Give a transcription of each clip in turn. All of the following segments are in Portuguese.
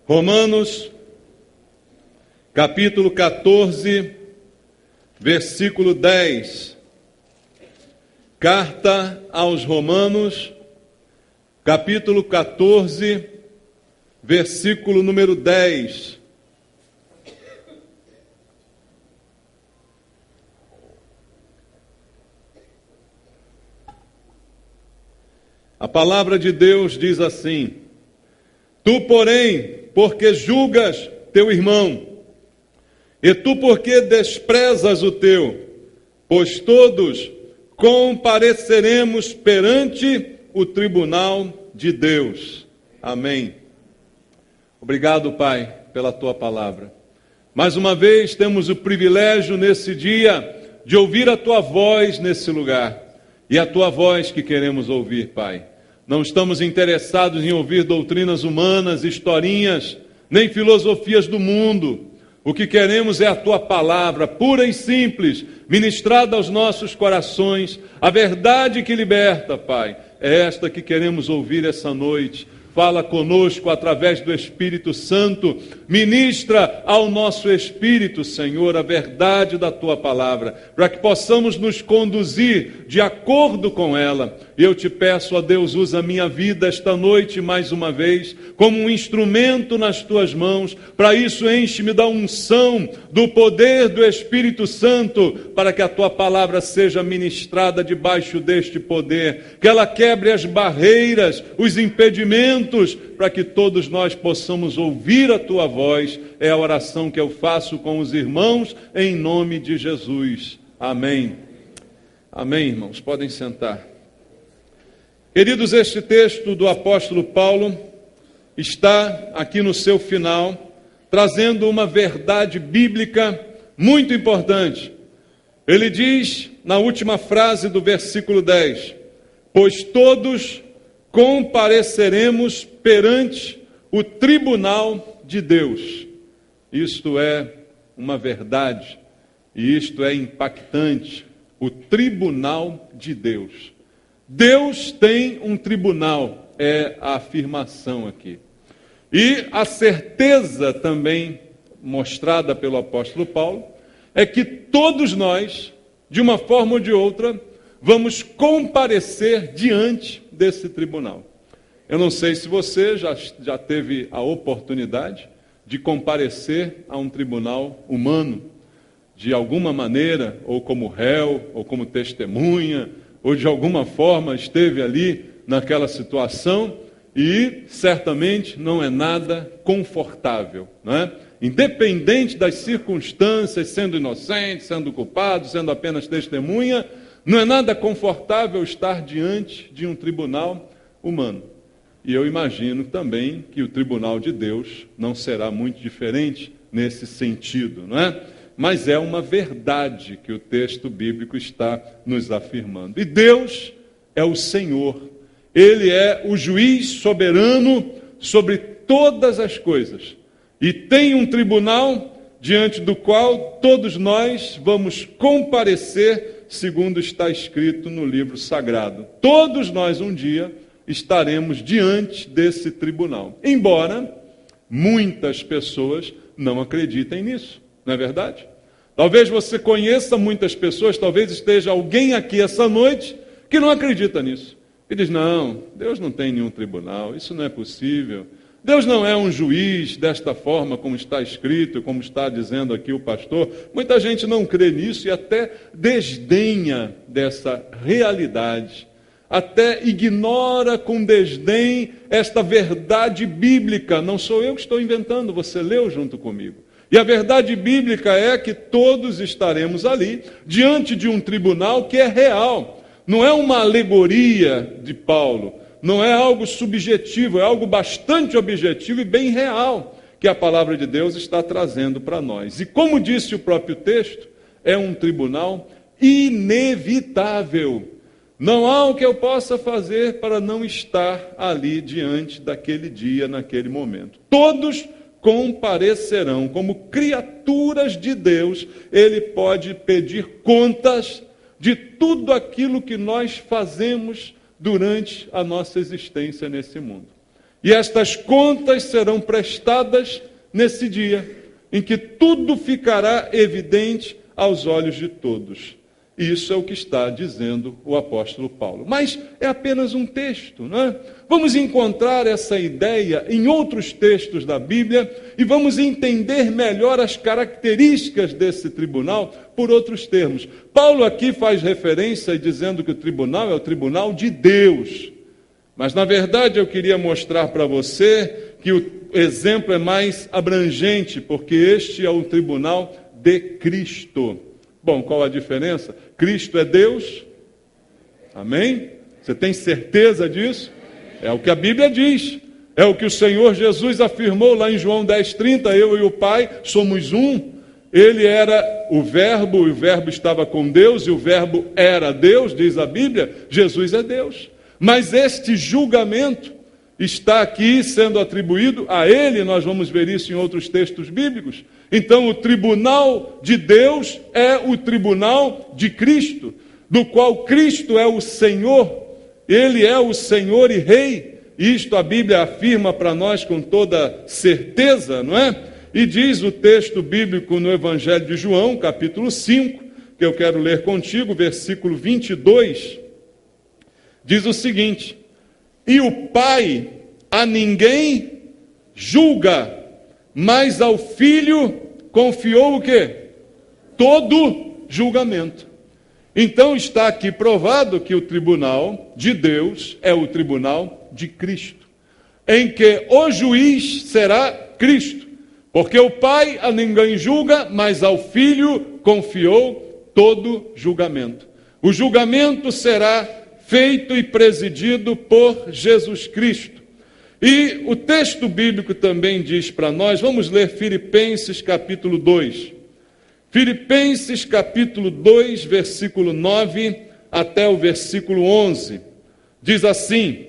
Romanos, capítulo 14, versículo 10. Carta aos Romanos, capítulo 14, versículo número 10. A palavra de Deus diz assim: Tu, porém, porque julgas teu irmão, e tu porque desprezas o teu, pois todos compareceremos perante o tribunal de Deus. Amém. Obrigado, Pai, pela tua palavra. Mais uma vez temos o privilégio nesse dia de ouvir a tua voz nesse lugar. E a tua voz que queremos ouvir, Pai. Não estamos interessados em ouvir doutrinas humanas, historinhas, nem filosofias do mundo. O que queremos é a tua palavra, pura e simples, ministrada aos nossos corações. A verdade que liberta, Pai, é esta que queremos ouvir essa noite. Fala conosco através do Espírito Santo. Ministra ao nosso espírito, Senhor, a verdade da tua palavra, para que possamos nos conduzir de acordo com ela. E eu te peço, ó Deus, usa a minha vida esta noite mais uma vez como um instrumento nas tuas mãos. Para isso, enche-me da unção, do poder do Espírito Santo, para que a tua palavra seja ministrada debaixo deste poder, que ela quebre as barreiras, os impedimentos, para que todos nós possamos ouvir a tua voz. É a oração que eu faço com os irmãos, em nome de Jesus. Amém. Amém, irmãos. Podem sentar. Queridos, este texto do apóstolo Paulo está aqui no seu final, trazendo uma verdade bíblica muito importante. Ele diz, na última frase do versículo 10, pois todos compareceremos perante o tribunal de Deus. Isto é uma verdade, e isto é impactante, o tribunal de Deus. Deus tem um tribunal, é a afirmação aqui. E a certeza também mostrada pelo apóstolo Paulo é que todos nós, de uma forma ou de outra, vamos comparecer diante desse tribunal. Eu não sei se você já teve a oportunidade de comparecer a um tribunal humano, de alguma maneira, ou como réu, ou como testemunha, ou de alguma forma esteve ali naquela situação, e certamente não é nada confortável, não é? Independente das circunstâncias, sendo inocente, sendo culpado, sendo apenas testemunha, não é nada confortável estar diante de um tribunal humano. E eu imagino também que o tribunal de Deus não será muito diferente nesse sentido, não é? Mas é uma verdade que o texto bíblico está nos afirmando. E Deus é o Senhor. Ele é o juiz soberano sobre todas as coisas. E tem um tribunal diante do qual todos nós vamos comparecer, segundo está escrito no livro sagrado. Todos nós um dia estaremos diante desse tribunal. Embora muitas pessoas não acreditem nisso, não é verdade? Talvez você conheça muitas pessoas, talvez esteja alguém aqui essa noite que não acredita nisso. E diz, não, Deus não tem nenhum tribunal, isso não é possível. Deus não é um juiz desta forma como está escrito, como está dizendo aqui o pastor. Muita gente não crê nisso e até desdenha dessa realidade. Até ignora com desdém esta verdade bíblica. Não sou eu que estou inventando, você leu junto comigo. E a verdade bíblica é que todos estaremos ali, diante de um tribunal que é real. Não é uma alegoria de Paulo, não é algo subjetivo, é algo bastante objetivo e bem real que a palavra de Deus está trazendo para nós. E como disse o próprio texto, é um tribunal inevitável. Não há o que eu possa fazer para não estar ali diante daquele dia, naquele momento. Todos comparecerão como criaturas de Deus. Ele pode pedir contas de tudo aquilo que nós fazemos durante a nossa existência nesse mundo. E estas contas serão prestadas nesse dia, em que tudo ficará evidente aos olhos de todos. Isso é o que está dizendo o apóstolo Paulo. Mas é apenas um texto, não é? Vamos encontrar essa ideia em outros textos da Bíblia e vamos entender melhor as características desse tribunal por outros termos. Paulo aqui faz referência dizendo que o tribunal é o tribunal de Deus. Mas, na verdade, eu queria mostrar para você que o exemplo é mais abrangente, porque este é o tribunal de Cristo. Bom, qual a diferença? Cristo é Deus? Amém? Você tem certeza disso? É o que a Bíblia diz. É o que o Senhor Jesus afirmou lá em João 10:30, eu e o Pai somos um. Ele era o Verbo estava com Deus, e o Verbo era Deus, diz a Bíblia. Jesus é Deus. Mas este julgamento está aqui sendo atribuído a Ele, nós vamos ver isso em outros textos bíblicos. Então, o tribunal de Deus é o tribunal de Cristo, do qual Cristo é o Senhor. Ele é o Senhor e Rei. Isto a Bíblia afirma para nós com toda certeza, não é? E diz o texto bíblico no Evangelho de João, capítulo 5, que eu quero ler contigo, versículo 22, diz o seguinte: e o Pai a ninguém julga, mas ao Filho confiou o quê? Todo julgamento. Então está aqui provado que o tribunal de Deus é o tribunal de Cristo, em que o juiz será Cristo, porque o Pai a ninguém julga, mas ao Filho confiou todo julgamento. O julgamento será feito e presidido por Jesus Cristo. E o texto bíblico também diz para nós, vamos ler Filipenses capítulo 2. Filipenses capítulo 2, versículo 9 até o versículo 11. Diz assim: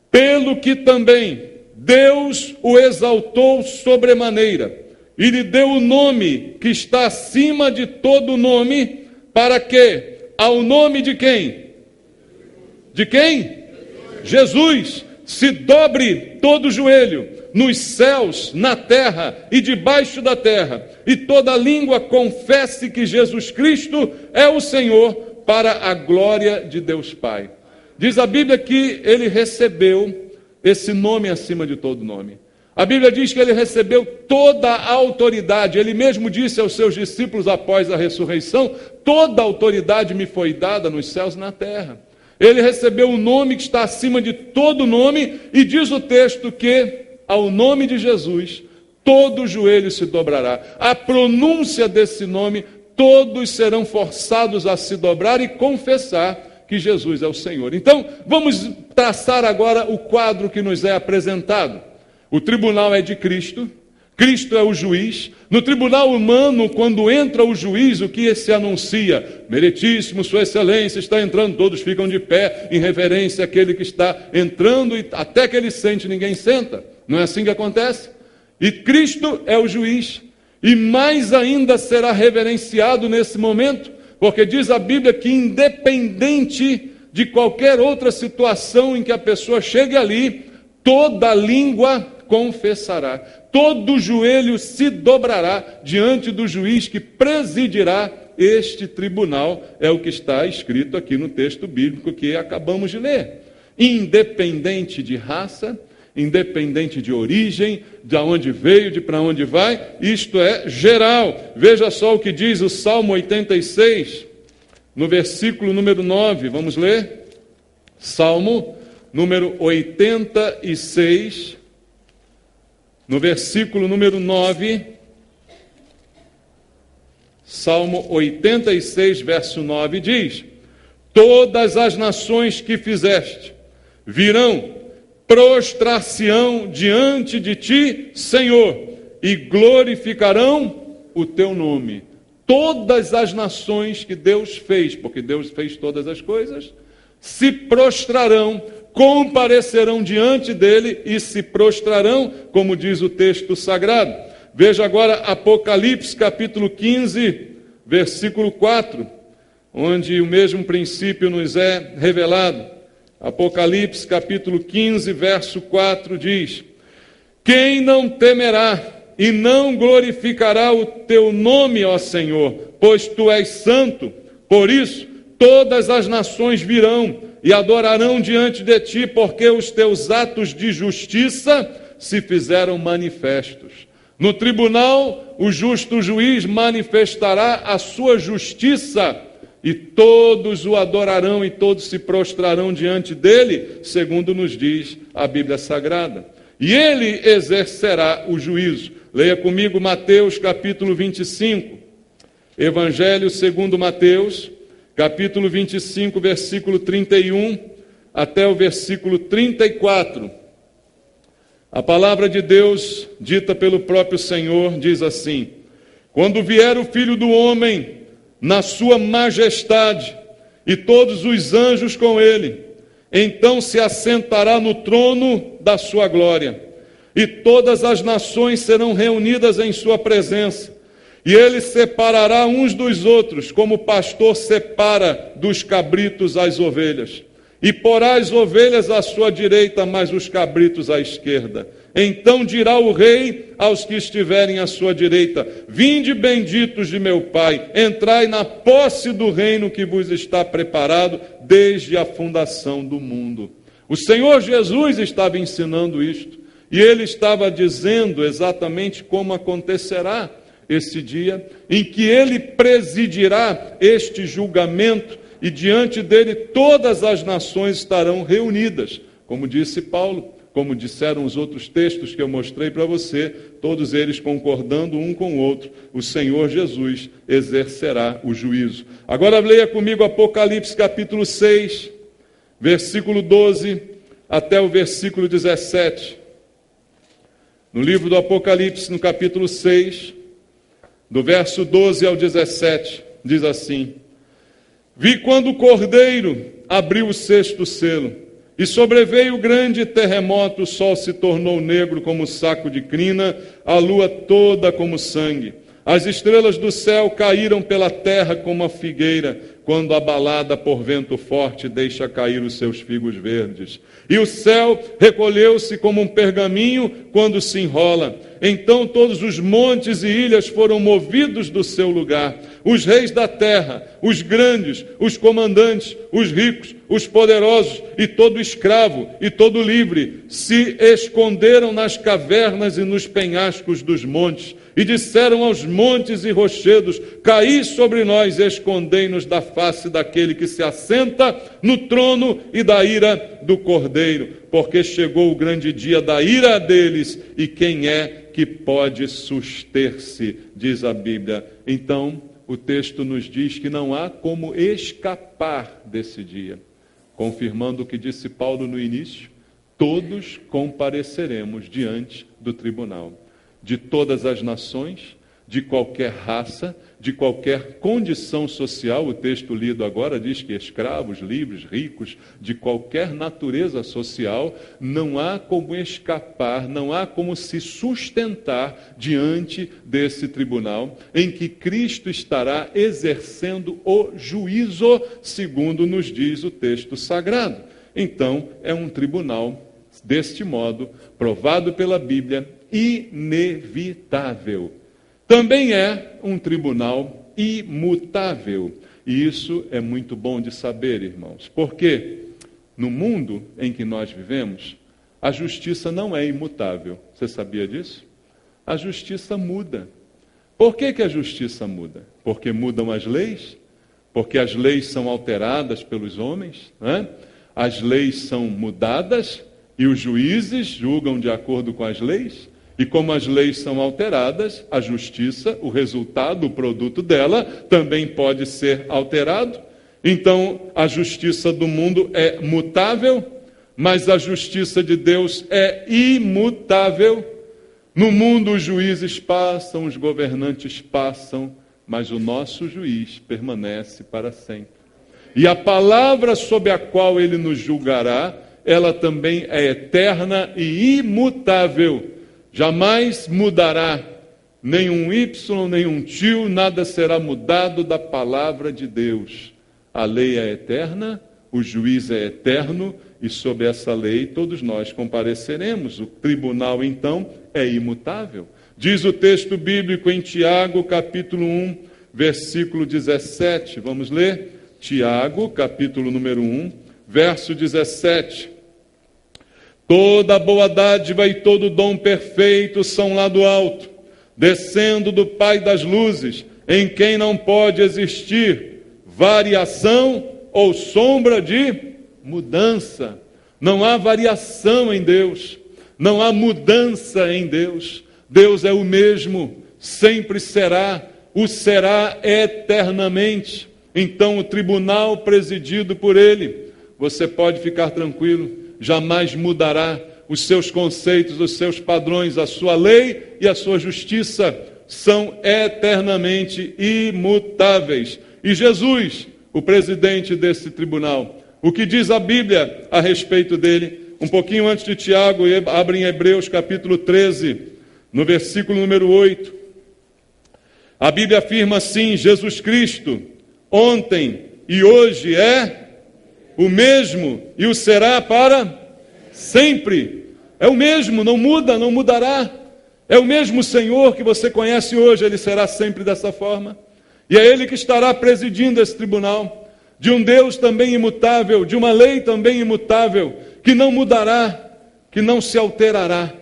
pelo que também Deus o exaltou sobremaneira, e lhe deu o nome que está acima de todo nome, para que, ao nome de quem? De quem? Jesus. Se dobre todo o joelho, nos céus, na terra e debaixo da terra, e toda língua confesse que Jesus Cristo é o Senhor, para a glória de Deus Pai. Diz a Bíblia que ele recebeu esse nome acima de todo nome. A Bíblia diz que ele recebeu toda a autoridade. Ele mesmo disse aos seus discípulos após a ressurreição: toda a autoridade me foi dada nos céus e na terra. Ele recebeu o nome que está acima de todo nome, e diz o texto que ao nome de Jesus todo joelho se dobrará. A pronúncia desse nome, todos serão forçados a se dobrar e confessar que Jesus é o Senhor. Então, vamos traçar agora o quadro que nos é apresentado. O tribunal é de Cristo, Cristo é o juiz. No tribunal humano, quando entra o juiz, o que se anuncia? Meritíssimo, Sua Excelência está entrando, todos ficam de pé em reverência àquele que está entrando, e até que ele sente, ninguém senta. Não é assim que acontece? E Cristo é o juiz, e mais ainda será reverenciado nesse momento, porque diz a Bíblia que independente de qualquer outra situação em que a pessoa chegue ali, toda língua confessará, todo joelho se dobrará diante do juiz que presidirá este tribunal. É o que está escrito aqui no texto bíblico que acabamos de ler. Independente de raça, independente de origem, de onde veio, de para onde vai, isto é geral. Veja só o que diz o Salmo 86, no versículo número 9, vamos ler? Salmo número 86, no versículo número 9, Salmo 86, verso 9, diz: todas as nações que fizeste virão, prostrar-se-ão diante de ti, Senhor, e glorificarão o teu nome. Todas as nações que Deus fez, porque Deus fez todas as coisas, se prostrarão, comparecerão diante dele e se prostrarão, como diz o texto sagrado. Veja agora Apocalipse capítulo 15, versículo 4, onde o mesmo princípio nos é revelado. Apocalipse capítulo 15, verso 4 diz: quem não temerá e não glorificará o teu nome, ó Senhor, pois tu és santo. Por isso, todas as nações virão e adorarão diante de ti, porque os teus atos de justiça se fizeram manifestos. No tribunal, o justo juiz manifestará a sua justiça, e todos o adorarão e todos se prostrarão diante dele, segundo nos diz a Bíblia Sagrada. E ele exercerá o juízo. Leia comigo Mateus capítulo 25. Evangelho segundo Mateus, capítulo 25, versículo 31 até o versículo 34. A palavra de Deus, dita pelo próprio Senhor, diz assim: quando vier o Filho do Homem na sua majestade e todos os anjos com ele, então se assentará no trono da sua glória, e todas as nações serão reunidas em sua presença, e ele separará uns dos outros, como o pastor separa dos cabritos as ovelhas, e porá as ovelhas à sua direita, mas os cabritos à esquerda. Então dirá o rei aos que estiverem à sua direita: vinde benditos de meu Pai, entrai na posse do reino que vos está preparado desde a fundação do mundo. O Senhor Jesus estava ensinando isto, e ele estava dizendo exatamente como acontecerá esse dia, em que ele presidirá este julgamento, e diante dele todas as nações estarão reunidas, como disse Paulo, como disseram os outros textos que eu mostrei para você, todos eles concordando um com o outro, o Senhor Jesus exercerá o juízo. Agora leia comigo Apocalipse capítulo 6, versículo 12 até o versículo 17. No livro do Apocalipse, no capítulo 6, do verso 12 ao 17, diz assim: vi quando o Cordeiro abriu o sexto selo, e sobreveio grande terremoto, o sol se tornou negro como saco de crina, a lua toda como sangue. As estrelas do céu caíram pela terra como a figueira, quando abalada por vento forte deixa cair os seus figos verdes. E o céu recolheu-se como um pergaminho quando se enrola. Então todos os montes e ilhas foram movidos do seu lugar. Os reis da terra, os grandes, os comandantes, os ricos, os poderosos e todo escravo e todo livre se esconderam nas cavernas e nos penhascos dos montes e disseram aos montes e rochedos: caí sobre nós, escondei-nos da face daquele que se assenta no trono e da ira do Cordeiro, porque chegou o grande dia da ira deles, e quem é que pode suster-se, diz a Bíblia. Então, o texto nos diz que não há como escapar desse dia, confirmando o que disse Paulo no início: todos compareceremos diante do tribunal, de todas as nações, de qualquer raça, de qualquer condição social. O texto lido agora diz que escravos, livres, ricos, de qualquer natureza social, não há como escapar, não há como se sustentar diante desse tribunal, em que Cristo estará exercendo o juízo, segundo nos diz o texto sagrado. Então, é um tribunal, deste modo, provado pela Bíblia, inevitável. Também é um tribunal imutável. E isso é muito bom de saber, irmãos. Porque no mundo em que nós vivemos, a justiça não é imutável. Você sabia disso? A justiça muda. Por que a justiça muda? Porque mudam as leis? Porque as leis são alteradas pelos homens? Né? As leis são mudadas e os juízes julgam de acordo com as leis? E como as leis são alteradas, a justiça, o resultado, o produto dela, também pode ser alterado. Então, a justiça do mundo é mutável, mas a justiça de Deus é imutável. No mundo os juízes passam, os governantes passam, mas o nosso juiz permanece para sempre. E a palavra sob a qual ele nos julgará, ela também é eterna e imutável. Jamais mudará, nem um Y, nem um tio, nada será mudado da palavra de Deus. A lei é eterna, o juiz é eterno, e sob essa lei todos nós compareceremos. O tribunal, então, é imutável. Diz o texto bíblico em Tiago, capítulo 1, versículo 17. Vamos ler? Tiago, capítulo número 1, verso 17. Toda boa dádiva e todo dom perfeito são lá do alto, descendo do Pai das luzes, em quem não pode existir variação ou sombra de mudança. Não há variação em Deus, não há mudança em Deus. Deus é o mesmo, sempre será, o será eternamente. Então o tribunal presidido por Ele, você pode ficar tranquilo, jamais mudará os seus conceitos, os seus padrões, a sua lei e a sua justiça são eternamente imutáveis. E Jesus, o presidente desse tribunal, o que diz a Bíblia a respeito dele? Um pouquinho antes de Tiago, abre em Hebreus capítulo 13, no versículo número 8. A Bíblia afirma assim: Jesus Cristo, ontem e hoje é o mesmo e o será para sempre. É o mesmo, não muda, não mudará. É o mesmo Senhor que você conhece hoje, Ele será sempre dessa forma. E é Ele que estará presidindo esse tribunal, de um Deus também imutável, de uma lei também imutável, que não mudará, que não se alterará.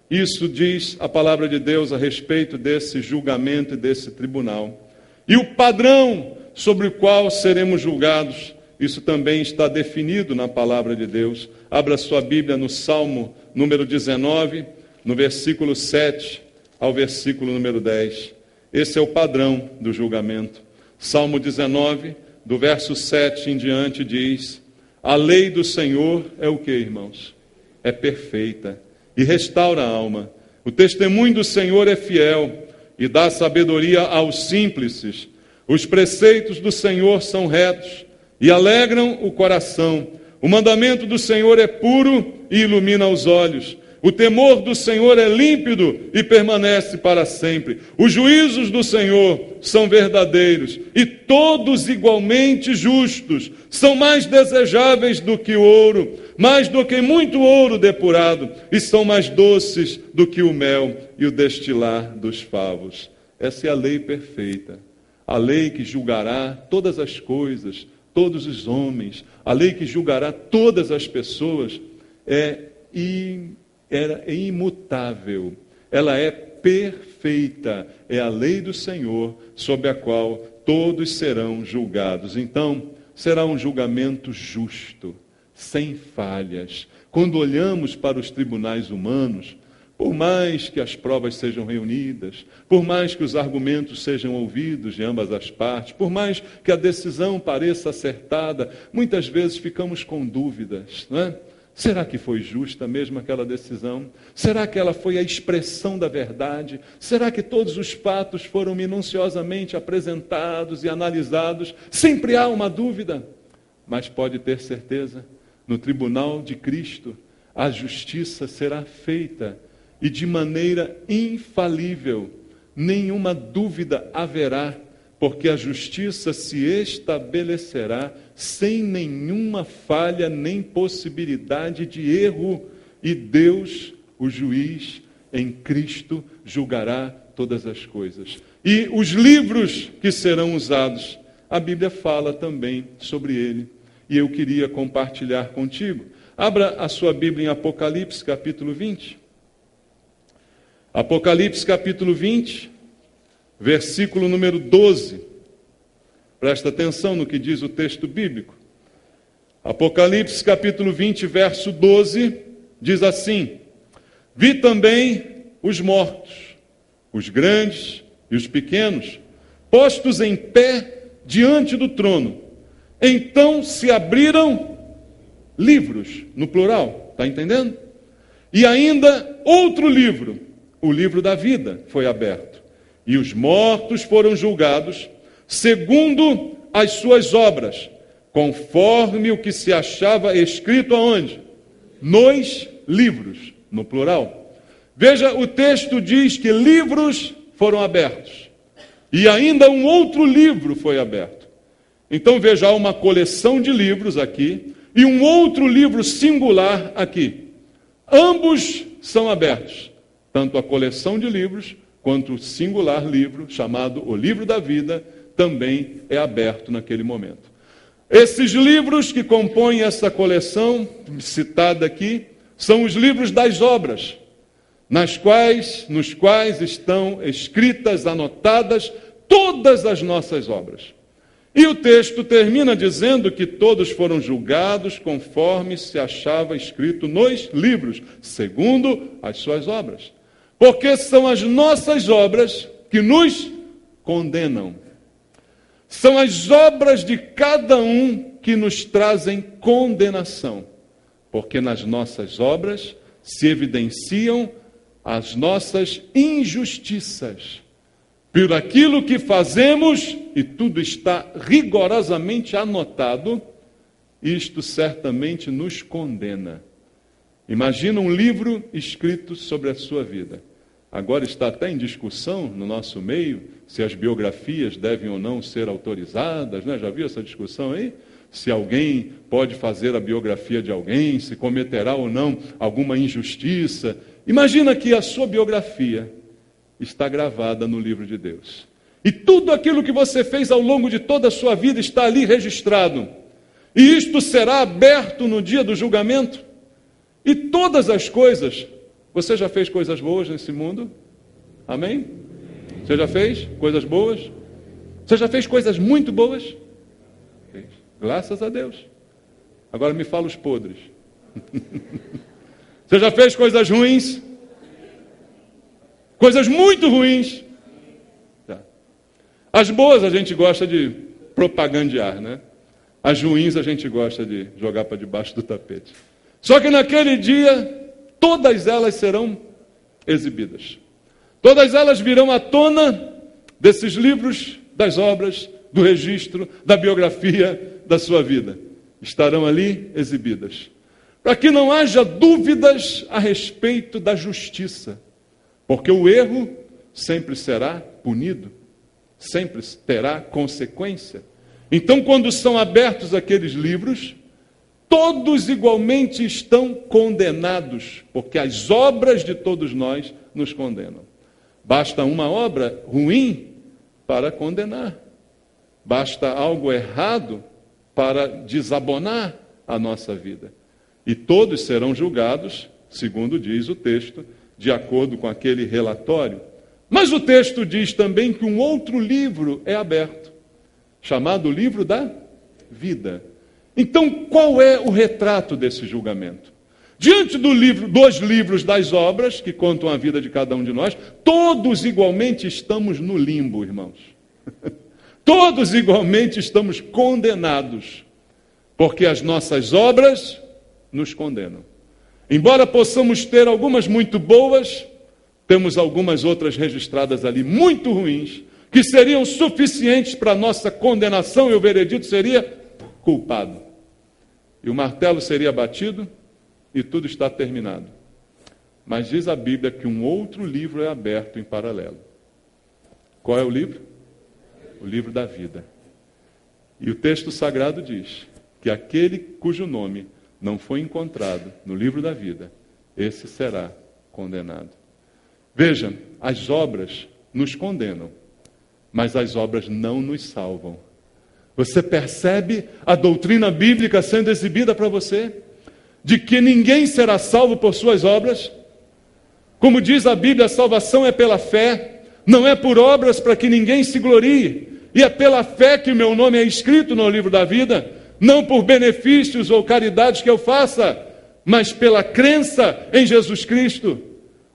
Isso diz a palavra de Deus a respeito desse julgamento e desse tribunal. E o padrão sobre o qual seremos julgados, isso também está definido na palavra de Deus. Abra sua Bíblia no Salmo número 19, no versículo 7 ao versículo número 10. Esse é o padrão do julgamento. Salmo 19, do verso 7 em diante, diz: a lei do Senhor é o que, irmãos? É perfeita e restaura a alma. O testemunho do Senhor é fiel e dá sabedoria aos simples. Os preceitos do Senhor são retos e alegram o coração. O mandamento do Senhor é puro e ilumina os olhos. O temor do Senhor é límpido e permanece para sempre. Os juízos do Senhor são verdadeiros e todos igualmente justos. São mais desejáveis do que o ouro, mais do que muito ouro depurado, e são mais doces do que o mel e o destilar dos favos. Essa é a lei perfeita, a lei que julgará todas as coisas, todos os homens, a lei que julgará todas as pessoas é imutável, ela é perfeita, é a lei do Senhor sobre a qual todos serão julgados. Então, será um julgamento justo, sem falhas. Quando olhamos para os tribunais humanos, por mais que as provas sejam reunidas, por mais que os argumentos sejam ouvidos de ambas as partes, por mais que a decisão pareça acertada, muitas vezes ficamos com dúvidas, não é? Será que foi justa mesmo aquela decisão? Será que ela foi a expressão da verdade? Será que todos os fatos foram minuciosamente apresentados e analisados? Sempre há uma dúvida, mas pode ter certeza, no tribunal de Cristo, a justiça será feita e de maneira infalível. Nenhuma dúvida haverá, porque a justiça se estabelecerá sem nenhuma falha nem possibilidade de erro. E Deus, o juiz, em Cristo, julgará todas as coisas. E os livros que serão usados, a Bíblia fala também sobre ele. E eu queria compartilhar contigo. Abra a sua Bíblia em Apocalipse, capítulo 20. Apocalipse, capítulo 20, versículo número 12. Presta atenção no que diz o texto bíblico. Apocalipse, capítulo 20, verso 12, diz assim: vi também os mortos, os grandes e os pequenos, postos em pé diante do trono. Então se abriram livros, no plural, está entendendo? E ainda outro livro, o livro da vida, foi aberto. E os mortos foram julgados segundo as suas obras, conforme o que se achava escrito aonde? Nos livros, no plural. Veja, o texto diz que livros foram abertos. E ainda um outro livro foi aberto. Então veja, há uma coleção de livros aqui, e um outro livro singular aqui. Ambos são abertos, tanto a coleção de livros, quanto o singular livro, chamado O Livro da Vida, também é aberto naquele momento. Esses livros que compõem essa coleção, citada aqui, são os livros das obras, nos quais estão escritas, anotadas, todas as nossas obras. E o texto termina dizendo que todos foram julgados conforme se achava escrito nos livros, segundo as suas obras. Porque são as nossas obras que nos condenam. São as obras de cada um que nos trazem condenação. Porque nas nossas obras se evidenciam as nossas injustiças. Por aquilo que fazemos, e tudo está rigorosamente anotado, isto certamente nos condena. Imagina um livro escrito sobre a sua vida. Agora está até em discussão no nosso meio se as biografias devem ou não ser autorizadas, né? Já viu essa discussão aí? Se alguém pode fazer a biografia de alguém, se cometerá ou não alguma injustiça. Imagina que a sua biografia está gravada no livro de Deus. E tudo aquilo que você fez ao longo de toda a sua vida está ali registrado. E isto será aberto no dia do julgamento. E todas as coisas, você já fez coisas boas nesse mundo? Amém? Você já fez coisas boas? Você já fez coisas muito boas? Fez. Graças a Deus. Agora me fala os podres. Você já fez coisas ruins? Coisas muito ruins. Tá. As boas a gente gosta de propagandear, né? As ruins a gente gosta de jogar para debaixo do tapete. Só que naquele dia, todas elas serão exibidas. Todas elas virão à tona desses livros, das obras, do registro, da biografia da sua vida. Estarão ali exibidas. Para que não haja dúvidas a respeito da justiça. Porque o erro sempre será punido, sempre terá consequência. Então, quando são abertos aqueles livros, todos igualmente estão condenados, porque as obras de todos nós nos condenam. Basta uma obra ruim para condenar. Basta algo errado para desabonar a nossa vida. E todos serão julgados, segundo diz o texto, de acordo com aquele relatório. Mas o texto diz também que um outro livro é aberto, chamado Livro da Vida. Então, qual é o retrato desse julgamento? Diante dos livros das obras, que contam a vida de cada um de nós, todos igualmente estamos no limbo, irmãos. Todos igualmente estamos condenados, porque as nossas obras nos condenam. Embora possamos ter algumas muito boas, temos algumas outras registradas ali muito ruins, que seriam suficientes para a nossa condenação, e o veredito seria culpado. E o martelo seria batido e tudo está terminado. Mas diz a Bíblia que um outro livro é aberto em paralelo. Qual é o livro? O livro da vida. E o texto sagrado diz que aquele cujo nome não foi encontrado no livro da vida, esse será condenado. Veja, as obras nos condenam, mas as obras não nos salvam. Você percebe a doutrina bíblica sendo exibida para você? De que ninguém será salvo por suas obras? Como diz a Bíblia, a salvação é pela fé, não é por obras para que ninguém se glorie. E é pela fé que o meu nome é escrito no livro da vida, não por benefícios ou caridades que eu faça, mas pela crença em Jesus Cristo.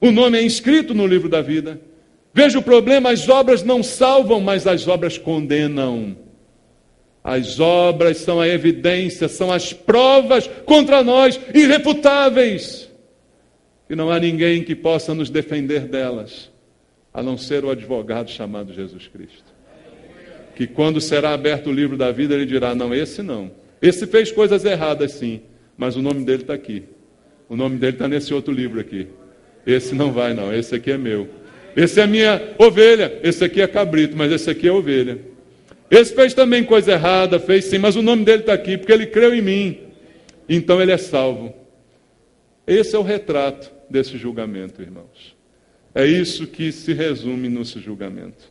O nome é inscrito no livro da vida. Veja o problema, as obras não salvam, mas as obras condenam. As obras são a evidência, são as provas contra nós, irrefutáveis. E não há ninguém que possa nos defender delas, a não ser o advogado chamado Jesus Cristo. Que quando será aberto o livro da vida, ele dirá, não, esse não. Esse fez coisas erradas sim, mas o nome dele está aqui. O nome dele está nesse outro livro aqui. Esse não vai não, esse aqui é meu. Esse é minha ovelha, esse aqui é cabrito, mas esse aqui é ovelha. Esse fez também coisa errada, fez sim, mas o nome dele está aqui, porque ele creu em mim. então ele é salvo. Esse é o retrato desse julgamento, irmãos. É isso que se resume nesse julgamento.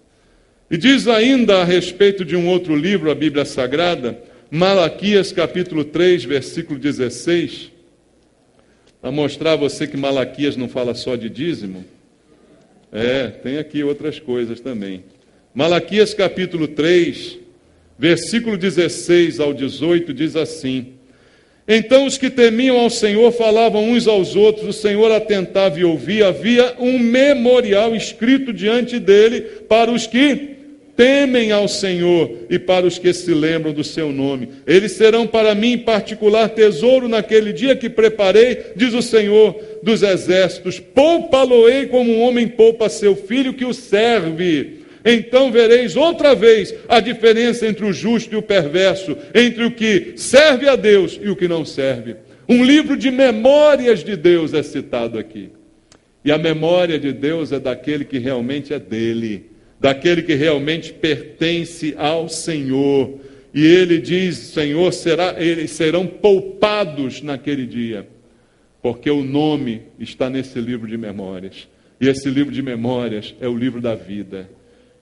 E diz ainda a respeito de um outro livro, a Bíblia Sagrada, Malaquias capítulo 3, versículo 16, para mostrar a você que Malaquias não fala só de dízimo. Tem aqui outras coisas também. Malaquias capítulo 3, versículo 16 ao 18, diz assim: Então os que temiam ao Senhor falavam uns aos outros, o Senhor atentava e ouvia, havia um memorial escrito diante dele para os que temem ao Senhor e para os que se lembram do seu nome. Eles serão para mim particular tesouro naquele dia que preparei, diz o Senhor dos exércitos. Poupa-lo-ei como um homem poupa seu filho que o serve. Então vereis outra vez a diferença entre o justo e o perverso, entre o que serve a Deus e o que não serve. Um livro de memórias de Deus é citado aqui. E a memória de Deus é daquele que realmente é dele, daquele que realmente pertence ao Senhor. E ele diz, Senhor, eles serão poupados naquele dia, porque o nome está nesse livro de memórias. E esse livro de memórias é o livro da vida.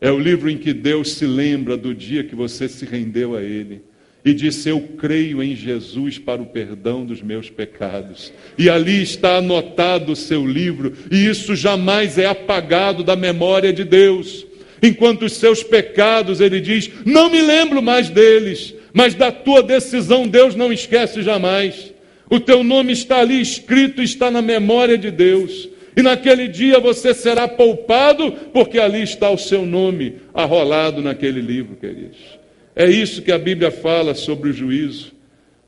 É o livro em que Deus se lembra do dia que você se rendeu a Ele e disse: eu creio em Jesus para o perdão dos meus pecados. E ali está anotado o seu livro, e isso jamais é apagado da memória de Deus. Enquanto os seus pecados, Ele diz, não me lembro mais deles, mas da tua decisão Deus não esquece jamais. O teu nome está ali escrito, está na memória de Deus. E naquele dia você será poupado, porque ali está o seu nome arrolado naquele livro, queridos. É isso que a Bíblia fala sobre o juízo.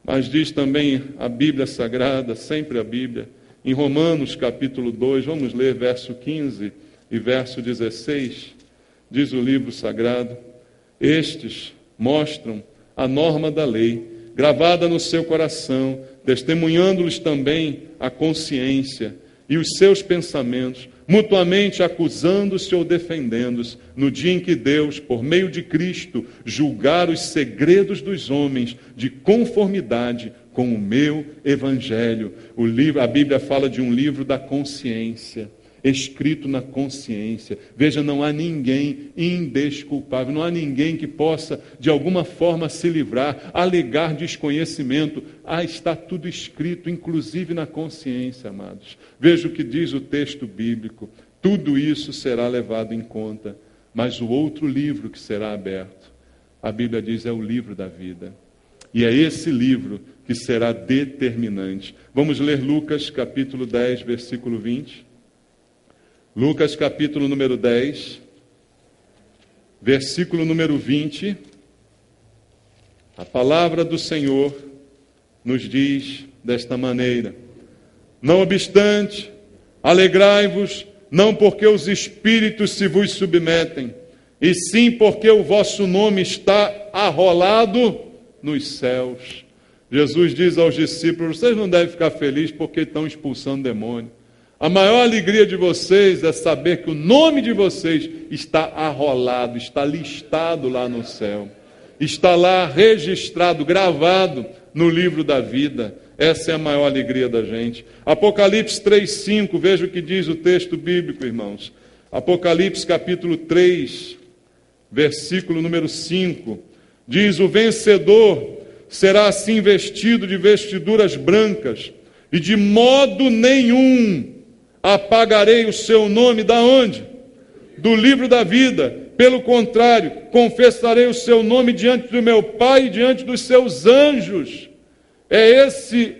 Mas diz também a Bíblia Sagrada, sempre a Bíblia, em Romanos capítulo 2, vamos ler verso 15 e verso 16, diz o livro sagrado: estes mostram a norma da lei, gravada no seu coração, testemunhando-lhes também a consciência e os seus pensamentos, mutuamente acusando-se ou defendendo-se, no dia em que Deus, por meio de Cristo, julgar os segredos dos homens de conformidade com o meu Evangelho. A Bíblia fala de um livro da consciência, escrito na consciência. Veja, não há ninguém indesculpável, não há ninguém que possa, de alguma forma, se livrar, alegar desconhecimento. Está tudo escrito, inclusive na consciência, amados. Veja o que diz o texto bíblico. Tudo isso será levado em conta, mas o outro livro que será aberto, a Bíblia diz, é o livro da vida. E é esse livro que será determinante. Vamos ler Lucas capítulo 10, versículo 20. Lucas capítulo número 10, versículo número 20, a palavra do Senhor nos diz desta maneira: não obstante, alegrai-vos, não porque os espíritos se vos submetem, e sim porque o vosso nome está arrolado nos céus. Jesus diz aos discípulos: vocês não devem ficar felizes porque estão expulsando demônio. A maior alegria de vocês é saber que o nome de vocês está arrolado, está listado lá no céu. Está lá registrado, gravado no livro da vida. Essa é a maior alegria da gente. Apocalipse 3:5, veja o que diz o texto bíblico, irmãos. Apocalipse capítulo 3, versículo número 5. Diz: o vencedor será assim vestido de vestiduras brancas, e de modo nenhum apagarei o seu nome da onde? Do livro da vida. Pelo contrário, confessarei o seu nome diante do meu Pai e diante dos seus anjos. Este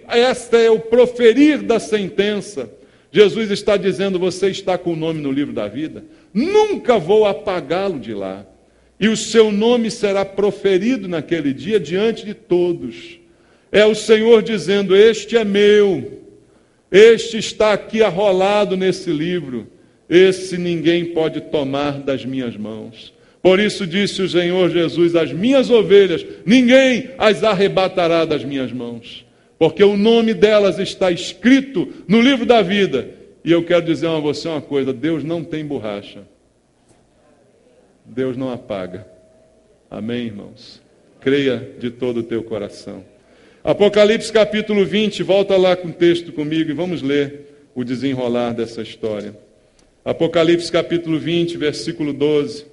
é o proferir da sentença. Jesus está dizendo: você está com o nome no livro da vida, nunca vou apagá-lo de lá. E o seu nome será proferido naquele dia diante de todos. É o Senhor dizendo: este é meu. Este está aqui arrolado nesse livro. Esse ninguém pode tomar das minhas mãos. Por isso disse o Senhor Jesus: as minhas ovelhas, ninguém as arrebatará das minhas mãos. Porque o nome delas está escrito no livro da vida. E eu quero dizer a você uma coisa: Deus não tem borracha. Deus não apaga. Amém, irmãos? Creia de todo o teu coração. Apocalipse capítulo 20, volta lá com o texto comigo e vamos ler o desenrolar dessa história. Apocalipse capítulo 20, versículo 12.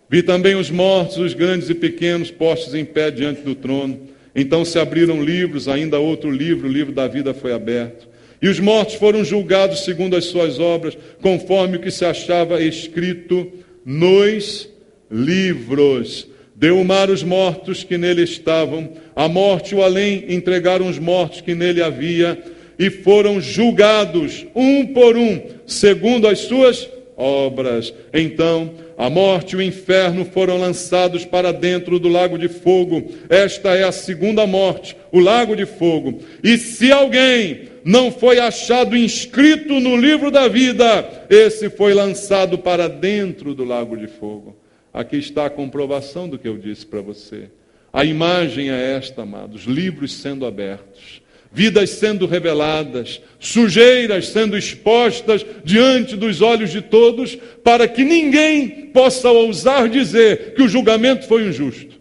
Vi também os mortos, os grandes e pequenos, postos em pé diante do trono. Então se abriram livros, ainda outro livro, o livro da vida foi aberto. E os mortos foram julgados segundo as suas obras, conforme o que se achava escrito nos livros. Deu o mar os mortos que nele estavam, a morte e o além entregaram os mortos que nele havia, e foram julgados, um por um, segundo as suas obras. Então, a morte e o inferno foram lançados para dentro do lago de fogo. Esta é a segunda morte, o lago de fogo. E se alguém não foi achado inscrito no livro da vida, esse foi lançado para dentro do lago de fogo. Aqui está a comprovação do que eu disse para você. A imagem é esta, amados: livros sendo abertos, vidas sendo reveladas, sujeiras sendo expostas diante dos olhos de todos, para que ninguém possa ousar dizer que o julgamento foi injusto.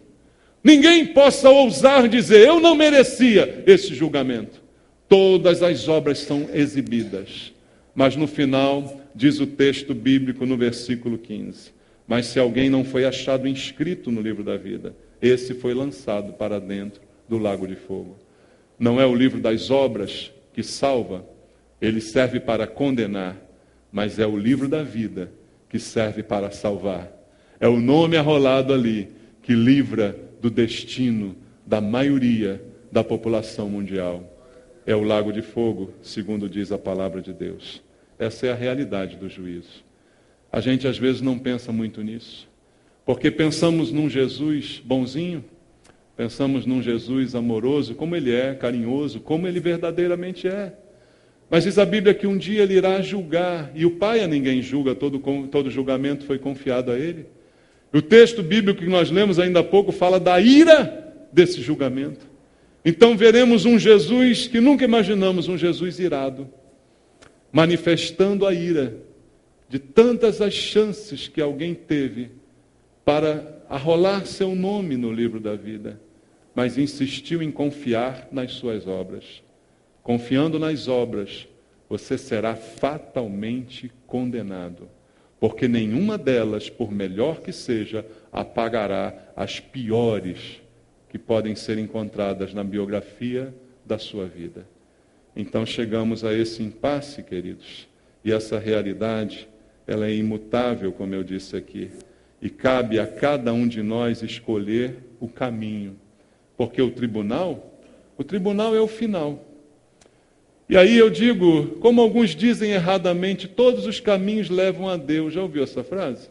Ninguém possa ousar dizer: eu não merecia esse julgamento. Todas as obras são exibidas. Mas no final, diz o texto bíblico no versículo 15: mas se alguém não foi achado inscrito no livro da vida, esse foi lançado para dentro do lago de fogo. Não é o livro das obras que salva, ele serve para condenar, mas é o livro da vida que serve para salvar. É o nome arrolado ali que livra do destino da maioria da população mundial. É o lago de fogo, segundo diz a palavra de Deus. Essa é a realidade do juízo. A gente às vezes não pensa muito nisso, porque pensamos num Jesus bonzinho, pensamos num Jesus amoroso, como ele é, carinhoso, como ele verdadeiramente é. Mas diz a Bíblia que um dia ele irá julgar, e o Pai a ninguém julga, todo julgamento foi confiado a ele. O texto bíblico que nós lemos ainda há pouco fala da ira desse julgamento. Então veremos um Jesus que nunca imaginamos, um Jesus irado, manifestando a ira de tantas as chances que alguém teve para arrolar seu nome no livro da vida, mas insistiu em confiar nas suas obras. Confiando nas obras, você será fatalmente condenado, porque nenhuma delas, por melhor que seja, apagará as piores que podem ser encontradas na biografia da sua vida. Então chegamos a esse impasse, queridos, e essa realidade, ela é imutável, como eu disse aqui, e cabe a cada um de nós escolher o caminho, porque o tribunal é o final. E aí eu digo, como alguns dizem erradamente, todos os caminhos levam a Deus. Já ouviu essa frase?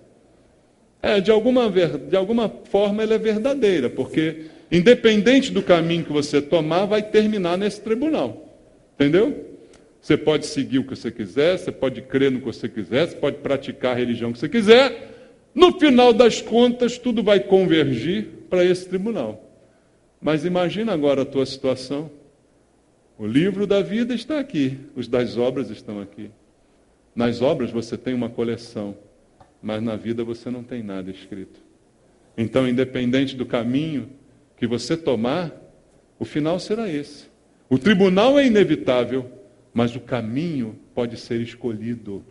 De alguma forma ela é verdadeira, porque independente do caminho que você tomar, vai terminar nesse tribunal. Entendeu? Você pode seguir o que você quiser, você pode crer no que você quiser, você pode praticar a religião que você quiser. No final das contas, tudo vai convergir para esse tribunal. Mas imagina agora a tua situação. O livro da vida está aqui, os das obras estão aqui. Nas obras você tem uma coleção, mas na vida você não tem nada escrito. Então, independente do caminho que você tomar, o final será esse. O tribunal é inevitável, mas o caminho pode ser escolhido.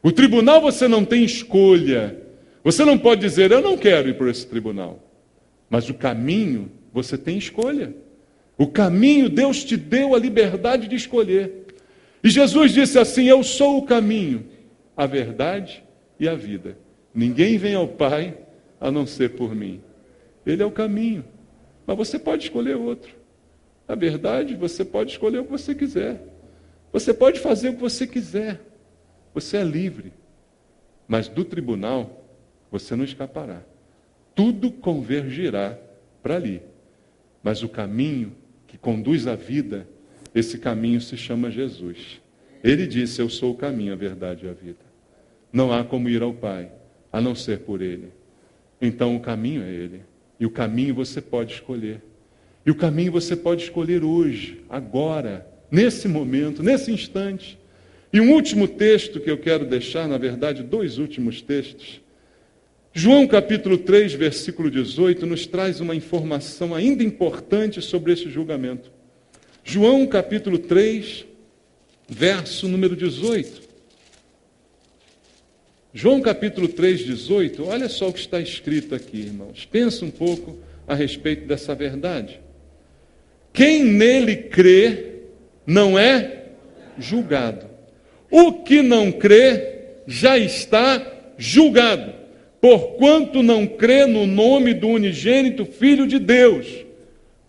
O tribunal você não tem escolha. Você não pode dizer: eu não quero ir por esse tribunal. Mas o caminho você tem escolha. O caminho, Deus te deu a liberdade de escolher. E Jesus disse assim: eu sou o caminho, a verdade e a vida. Ninguém vem ao Pai a não ser por mim. Ele é o caminho, mas você pode escolher outro. A verdade, você pode escolher o que você quiser. Você pode fazer o que você quiser. Você é livre. Mas do tribunal, você não escapará. Tudo convergirá para ali. Mas o caminho que conduz à vida, esse caminho se chama Jesus. Ele disse: eu sou o caminho, a verdade e a vida. Não há como ir ao Pai, a não ser por Ele. Então o caminho é Ele. E o caminho você pode escolher. E o caminho você pode escolher hoje, agora, nesse momento, nesse instante. E um último texto que eu quero deixar, na verdade, 2 últimos textos. João capítulo 3, versículo 18, nos traz uma informação ainda importante sobre esse julgamento. João capítulo 3, verso número 18. João capítulo 3, 18, olha só o que está escrito aqui, irmãos. Pensa um pouco a respeito dessa verdade. Quem nele crê não é julgado. O que não crê já está julgado, porquanto não crê no nome do unigênito Filho de Deus.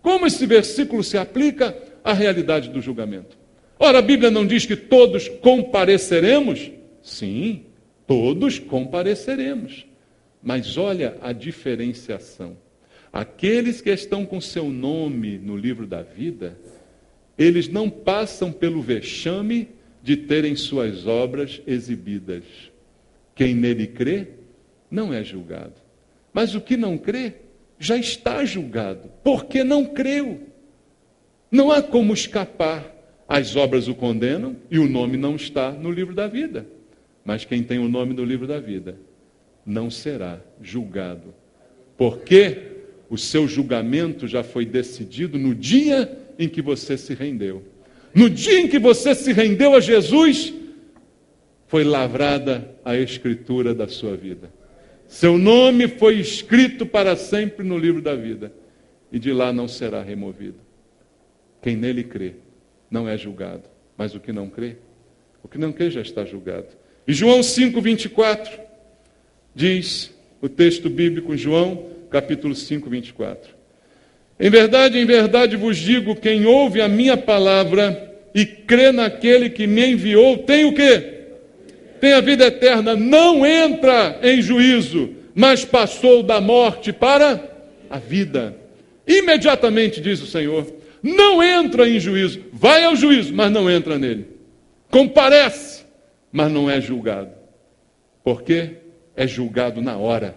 Como esse versículo se aplica à realidade do julgamento? Ora, a Bíblia não diz que todos compareceremos? Sim, todos compareceremos. Mas olha a diferenciação. Aqueles que estão com seu nome no livro da vida, eles não passam pelo vexame de terem suas obras exibidas. Quem nele crê, não é julgado. Mas o que não crê, já está julgado, porque não creu. Não há como escapar. As obras o condenam e o nome não está no livro da vida. Mas quem tem o nome no livro da vida, não será julgado. Porque o seu julgamento já foi decidido no dia em que você se rendeu. No dia em que você se rendeu a Jesus, foi lavrada a escritura da sua vida. Seu nome foi escrito para sempre no livro da vida, e de lá não será removido. Quem nele crê não é julgado, mas o que não crê já está julgado. E João 5, 24, diz o texto bíblico, João capítulo 5, 24. Em verdade vos digo, quem ouve a minha palavra e crê naquele que me enviou, tem o quê? Tem a vida eterna, não entra em juízo, mas passou da morte para a vida. Imediatamente, diz o Senhor, não entra em juízo, vai ao juízo, mas não entra nele. Comparece, mas não é julgado. Porque é julgado na hora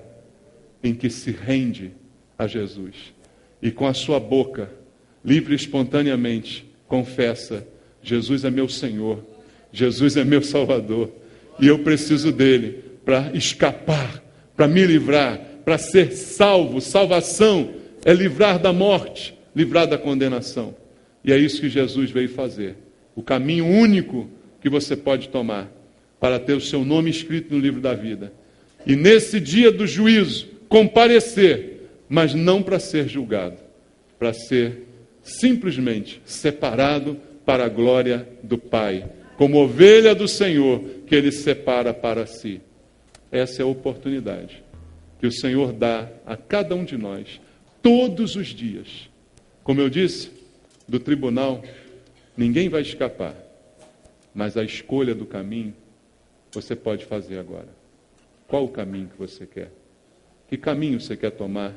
em que se rende a Jesus. E com a sua boca, livre e espontaneamente, confessa, Jesus é meu Senhor, Jesus é meu Salvador, e eu preciso dele para escapar, para me livrar, para ser salvo. Salvação é livrar da morte, livrar da condenação. E é isso que Jesus veio fazer. O caminho único que você pode tomar para ter o seu nome escrito no livro da vida. E nesse dia do juízo, comparecer, mas não para ser julgado, para ser simplesmente separado para a glória do Pai, como ovelha do Senhor que Ele separa para si. Essa é a oportunidade que o Senhor dá a cada um de nós, todos os dias. Como eu disse, do tribunal, ninguém vai escapar, mas a escolha do caminho, você pode fazer agora. Qual o caminho que você quer? Que caminho você quer tomar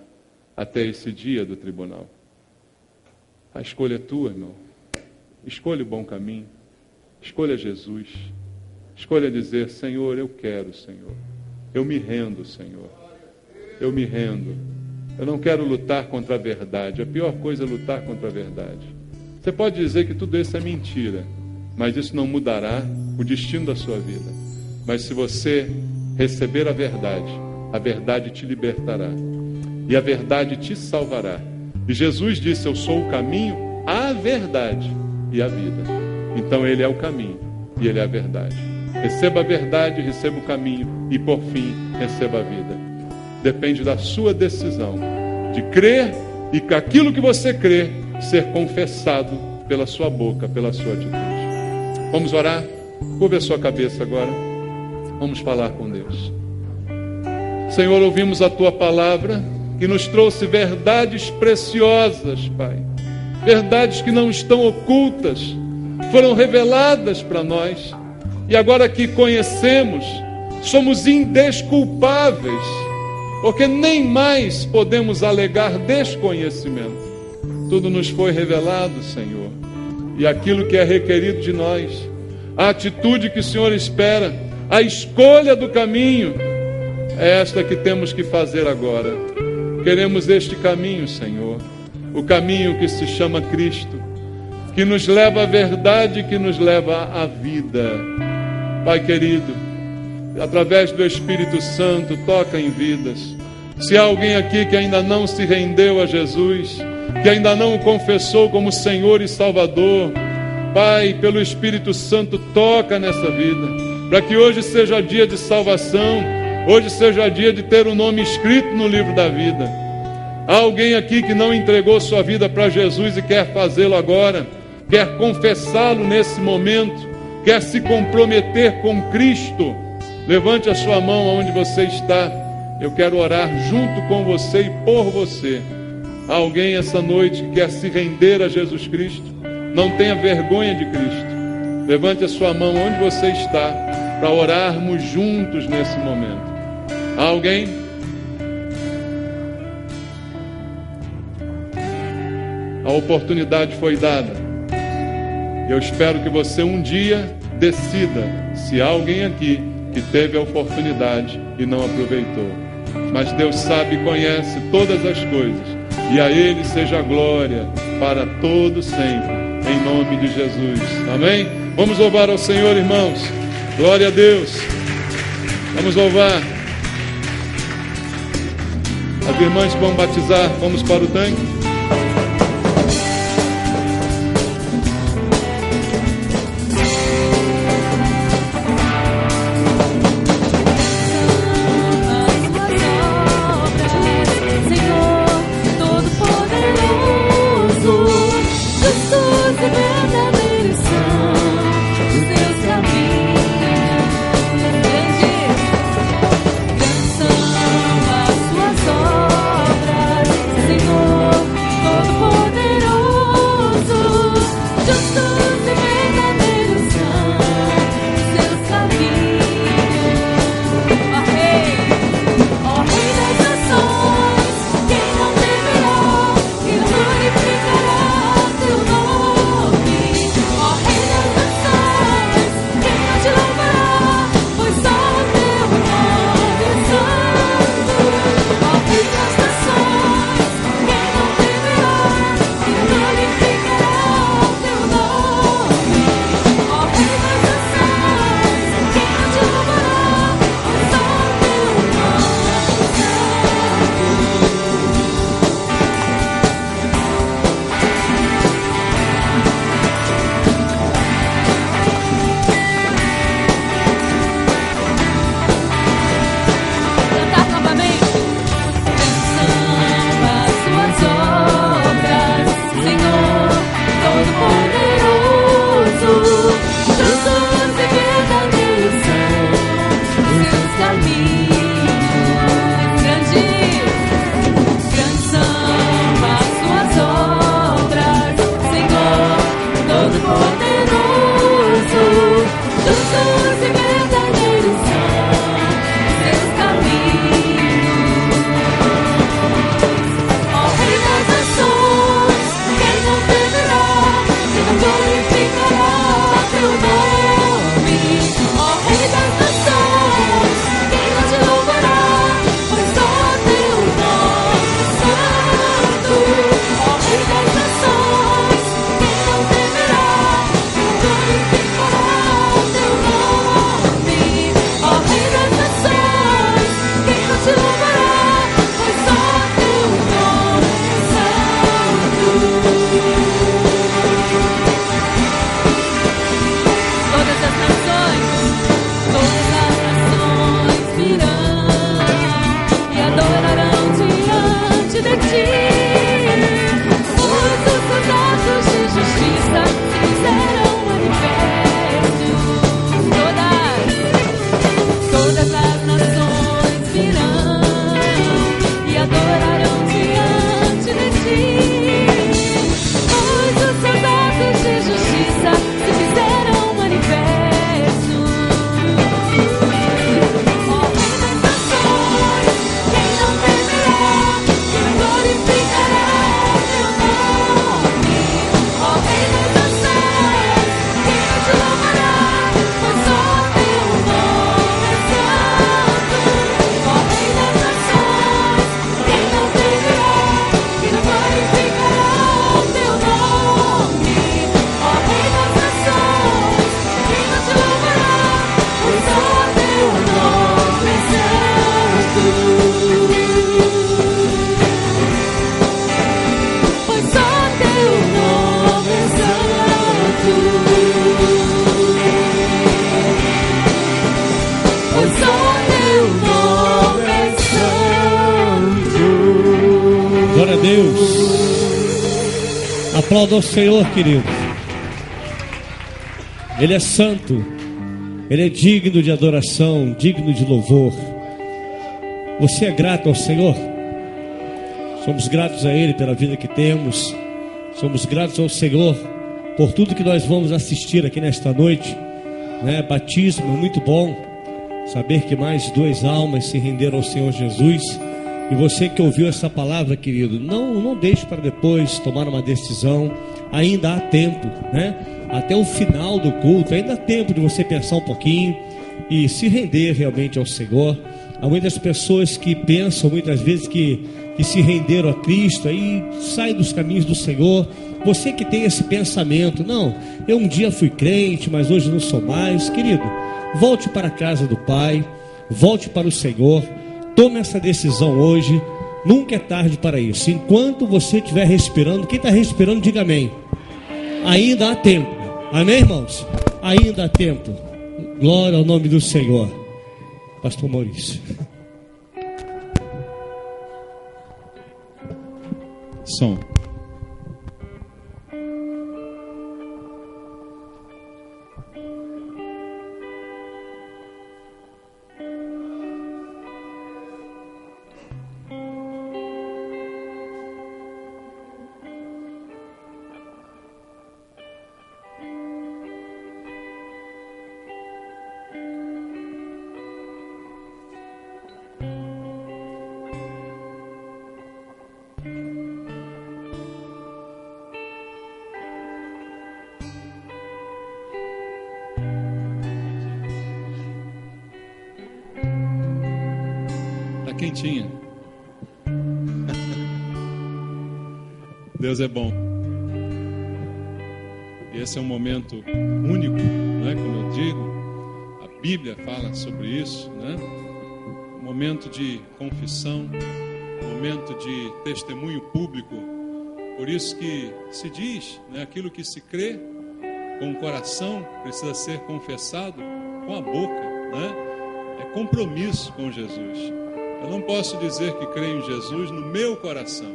até esse dia do tribunal? A escolha é tua, irmão. Escolha o bom caminho. Escolha Jesus. Escolha dizer, Senhor, eu quero, Senhor. Eu me rendo, Senhor. Eu me rendo. Eu não quero lutar contra a verdade. A pior coisa é lutar contra a verdade. Você pode dizer que tudo isso é mentira, mas isso não mudará o destino da sua vida. Mas se você receber a verdade te libertará. E a verdade te salvará. E Jesus disse, eu sou o caminho, a verdade e a vida. Então Ele é o caminho e Ele é a verdade. Receba a verdade, receba o caminho e por fim, receba a vida. Depende da sua decisão de crer e que aquilo que você crê ser confessado pela sua boca, pela sua atitude. Vamos orar? Curva a sua cabeça agora. Vamos falar com Deus. Senhor, ouvimos a Tua palavra que nos trouxe verdades preciosas, Pai. Verdades que não estão ocultas, foram reveladas para nós. E agora que conhecemos, somos indesculpáveis, porque nem mais podemos alegar desconhecimento. Tudo nos foi revelado, Senhor. E aquilo que é requerido de nós, a atitude que o Senhor espera, a escolha do caminho, é esta que temos que fazer agora. Queremos este caminho, Senhor, o caminho que se chama Cristo, que nos leva à verdade, que nos leva à vida. Pai querido, através do Espírito Santo, toca em vidas. Se há alguém aqui que ainda não se rendeu a Jesus, que ainda não o confessou como Senhor e Salvador, Pai, pelo Espírito Santo, toca nessa vida, para que hoje seja dia de salvação, hoje seja dia de ter o nome escrito no livro da vida. Há alguém aqui que não entregou sua vida para Jesus e quer fazê-lo agora, quer confessá-lo nesse momento, quer se comprometer com Cristo. Levante a sua mão onde você está. Eu quero orar junto com você e por você. Há alguém essa noite que quer se render a Jesus Cristo? Não tenha vergonha de Cristo. Levante a sua mão onde você está, para orarmos juntos nesse momento. Há alguém? A oportunidade foi dada. Eu espero que você um dia decida se há alguém aqui que teve a oportunidade e não aproveitou. Mas Deus sabe e conhece todas as coisas, e a Ele seja a glória para todo sempre, em nome de Jesus. Amém? Vamos louvar ao Senhor, irmãos. Glória a Deus. Vamos louvar. As irmãs que vão batizar, vamos para o tanque. Aplauda ao Senhor, querido. Ele é santo. Ele é digno de adoração, digno de louvor. Você é grato ao Senhor? Somos gratos a Ele pela vida que temos. Somos gratos ao Senhor por tudo que nós vamos assistir aqui nesta noite, né? Batismo, muito bom saber que mais 2 almas se renderam ao Senhor Jesus. E você que ouviu essa palavra, querido, não deixe para depois tomar uma decisão. Ainda há tempo, né? Até o final do culto, ainda há tempo de você pensar um pouquinho e se render realmente ao Senhor. Há muitas pessoas que pensam muitas vezes que se renderam a Cristo, aí saem dos caminhos do Senhor. Você que tem esse pensamento, não, eu um dia fui crente, mas hoje não sou mais. Querido, volte para a casa do Pai, volte para o Senhor, tome essa decisão hoje. Nunca é tarde para isso. Enquanto você estiver respirando, quem está respirando, diga amém. Ainda há tempo. Amém, irmãos? Ainda há tempo. Glória ao nome do Senhor. Pastor Maurício. Som. Quentinha. Deus é bom. E esse é um momento único, né? Como eu digo, a Bíblia fala sobre isso, né? Um momento de confissão, um momento de testemunho público. Por isso que se diz, né? Aquilo que se crê com o coração precisa ser confessado com a boca, né? É compromisso com Jesus. Eu não posso dizer que creio em Jesus no meu coração,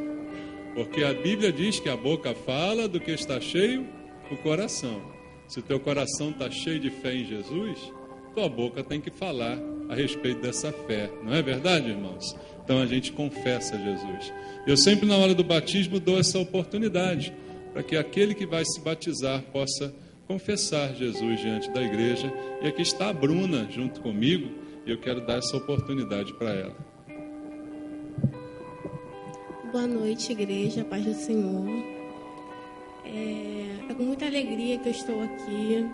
porque a Bíblia diz que a boca fala do que está cheio o coração. Se o teu coração está cheio de fé em Jesus, tua boca tem que falar a respeito dessa fé. Não é verdade, irmãos? Então a gente confessa Jesus. Eu sempre na hora do batismo dou essa oportunidade, para que aquele que vai se batizar possa confessar Jesus diante da igreja. E aqui está a Bruna junto comigo, e eu quero dar essa oportunidade para ela. Boa noite, igreja, paz do Senhor. É com muita alegria que eu estou aqui,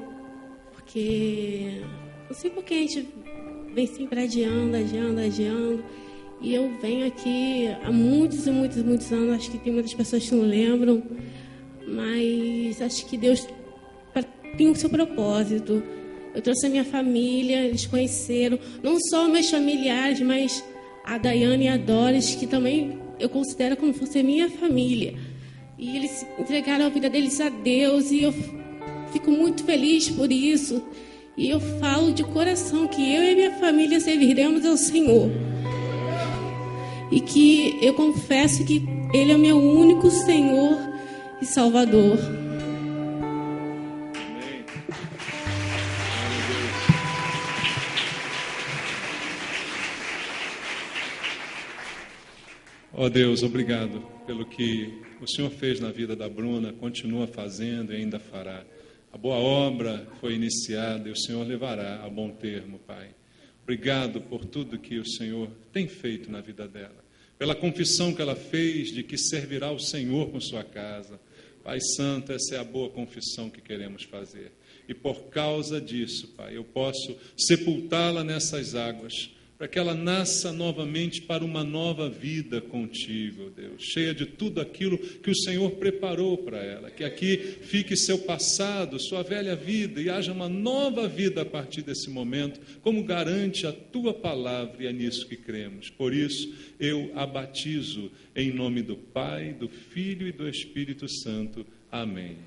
porque não sei por que a gente vem sempre adiando, e eu venho aqui há muitos anos, acho que tem muitas pessoas que não lembram, mas acho que Deus tem o seu propósito. Eu trouxe a minha família, eles conheceram, não só meus familiares, mas a Daiane e a Doris, que também eu considero como se fosse minha família. E eles entregaram a vida deles a Deus, e eu fico muito feliz por isso. E eu falo de coração que eu e minha família serviremos ao Senhor. E que eu confesso que Ele é o meu único Senhor e Salvador. Ó Deus, obrigado pelo que o Senhor fez na vida da Bruna, continua fazendo e ainda fará. A boa obra foi iniciada e o Senhor levará a bom termo, Pai. Obrigado por tudo que o Senhor tem feito na vida dela, pela confissão que ela fez de que servirá o Senhor com sua casa. Pai Santo, essa é a boa confissão que queremos fazer. E por causa disso, Pai, eu posso sepultá-la nessas águas, para que ela nasça novamente para uma nova vida contigo, Deus, cheia de tudo aquilo que o Senhor preparou para ela, que aqui fique seu passado, sua velha vida, e haja uma nova vida a partir desse momento, como garante a tua palavra, e é nisso que cremos. Por isso, eu a batizo em nome do Pai, do Filho e do Espírito Santo. Amém.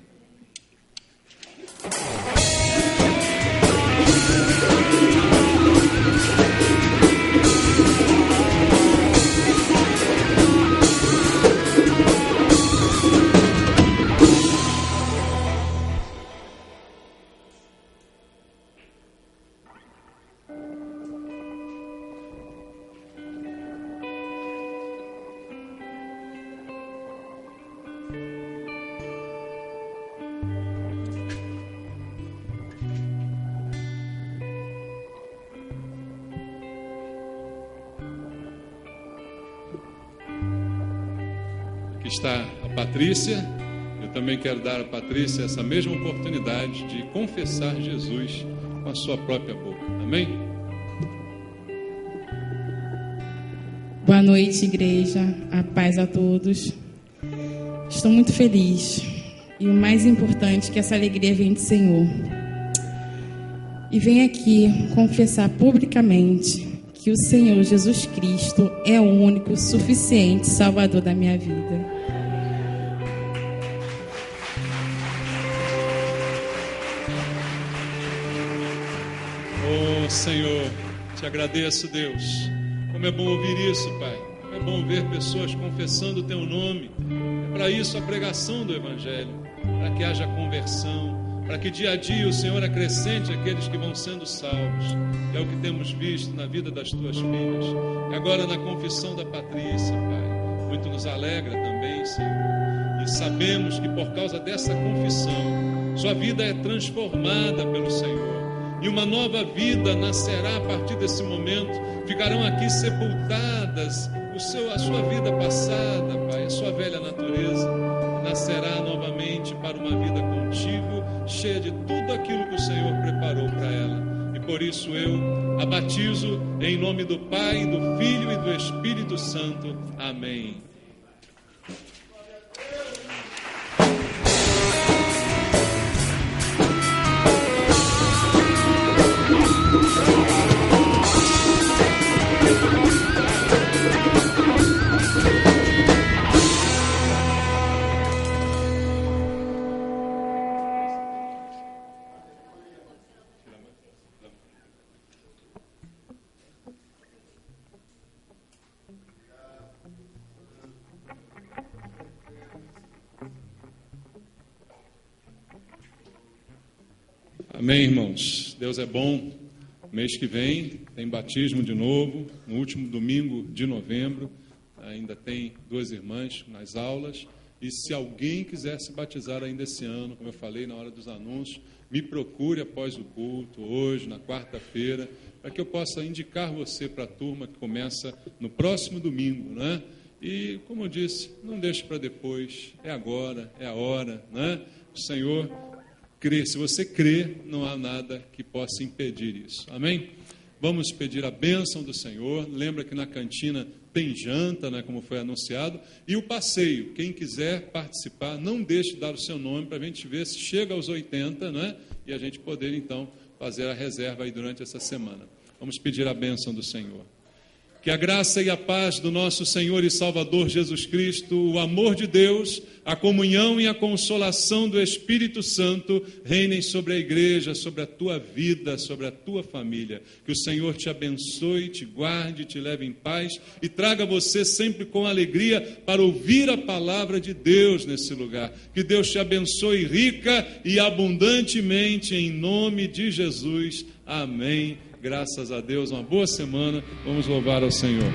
está a Patrícia. Eu também quero dar a Patrícia essa mesma oportunidade de confessar Jesus com a sua própria boca. Amém? Boa noite, igreja. A paz a todos. Estou muito feliz. E o mais importante é que essa alegria vem do Senhor. E venho aqui confessar publicamente que o Senhor Jesus Cristo é o único, suficiente Salvador da minha vida. Oh, Senhor, te agradeço, Deus. Como é bom ouvir isso, Pai. Como é bom ver pessoas confessando o Teu nome. É para isso a pregação do Evangelho, para que haja conversão, para que dia a dia o Senhor acrescente aqueles que vão sendo salvos. É o que temos visto na vida das Tuas filhas. E agora na confissão da Patrícia, Pai. Muito nos alegra também, Senhor. E sabemos que por causa dessa confissão, sua vida é transformada pelo Senhor. E uma nova vida nascerá a partir desse momento. Ficarão aqui sepultadas a sua vida passada, Pai, a sua velha natureza. Nascerá novamente para uma vida contigo, cheia de tudo aquilo que o Senhor preparou para ela. E por isso eu a batizo em nome do Pai, do Filho e do Espírito Santo. Amém. Amém, irmãos. Deus é bom. Mês que vem tem batismo de novo, no último domingo de novembro. Ainda tem 2 irmãs nas aulas. E se alguém quiser se batizar ainda esse ano, como eu falei na hora dos anúncios, me procure após o culto, hoje, na quarta-feira, para que eu possa indicar você para a turma que começa no próximo domingo, né? E, como eu disse, não deixe para depois, é agora, é a hora, né? O Senhor crê. Se você crê, não há nada que possa impedir isso. Amém? Vamos pedir a bênção do Senhor. Lembra que na cantina tem janta, né, como foi anunciado, e o passeio. Quem quiser participar, não deixe de dar o seu nome para a gente ver se chega aos 80, né, e a gente poder, então, fazer a reserva aí durante essa semana. Vamos pedir a bênção do Senhor. Que a graça e a paz do nosso Senhor e Salvador Jesus Cristo, o amor de Deus, a comunhão e a consolação do Espírito Santo reinem sobre a igreja, sobre a tua vida, sobre a tua família. Que o Senhor te abençoe, te guarde, te leve em paz e traga você sempre com alegria para ouvir a palavra de Deus nesse lugar. Que Deus te abençoe rica e abundantemente em nome de Jesus. Amém. Graças a Deus, uma boa semana. Vamos louvar ao Senhor.